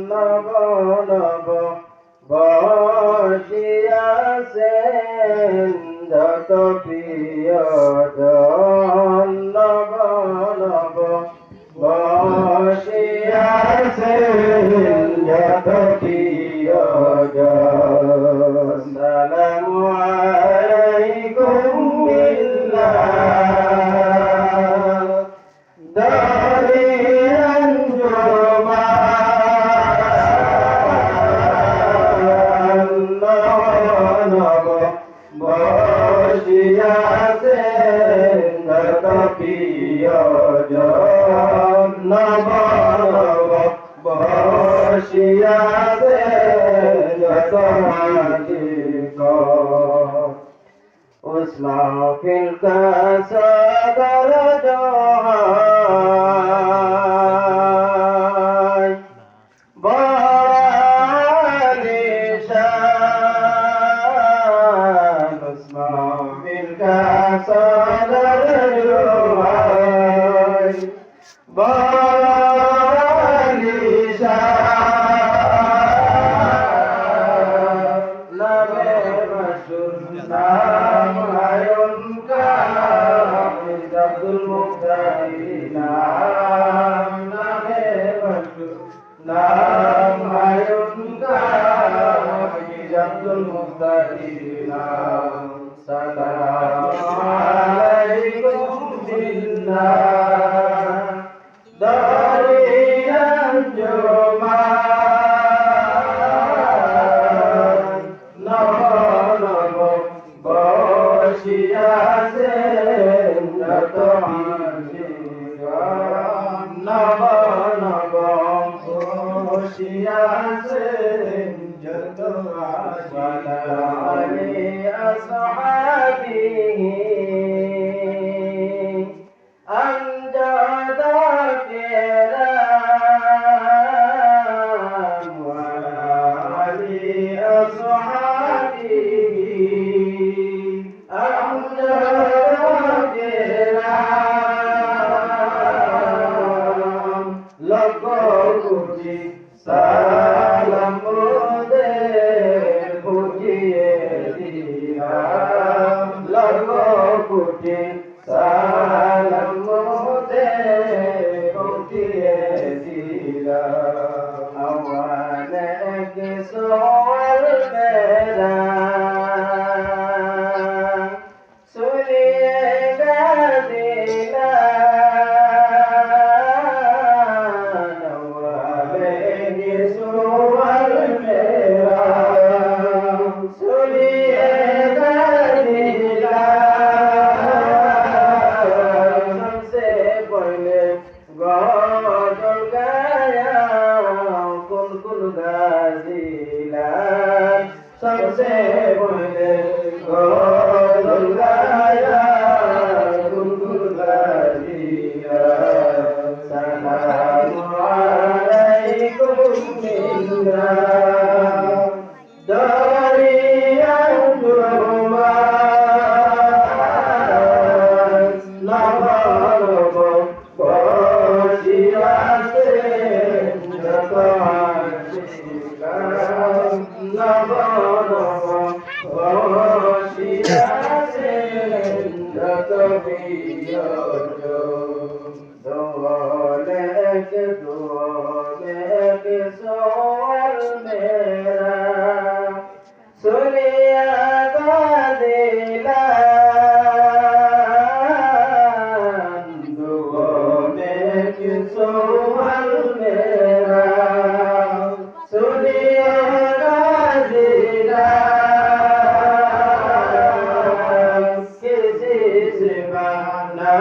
নব নব বসিয়াছেন যত প্রিয়জন নব নব বসিয়াছেন যত প্রিয়জন সালামু আলাইকুম বিল্লাহ দারিয়ান জোমান নব বসিয়াছেন যত প্রিয়জন নব নব বসিয়াছেন যত মালিকগণ উসমা ফিল কাসাদার জহাই বালিশান উসমা ফিল কাসাদার জহাই বালিশান নামে মশহুর নাম है उनका अब्दुल मुक्तादी नाम है मशहूर नाम है उनका अब्दुल मुक्तादी नाम सलाम अलैकुम बिल्लाह दारियान जुमान नब नब বসিয়াছেন যত মালিকগণ নব নব বসিয়াছেন যত আলি আসহাবিহি আমজাদ কিরাম ওয়া আলি আসহাবিহি লক্ষ কোটি সালাম মোদের বুঝিয়ে দিলাম লক্ষ কোটি সালাম মোদের বুঝিয়ে দিলাম আওয়ালে কে সোয়াল মেরা सबसे पहले गजल गाया गुनगुन गाया सलाम अलैकुम बिल्लाह दारियान जुमान नब नब বসিয়াছেন যত মালিকগণ নব নব বসিয়াছেন যত প্রিয়জন দোলেক দোলেক সোয়াল মেরা সুনিয়া দিলান দোলেক সোয়াল মেরা সুনিয়া किसी से बहाना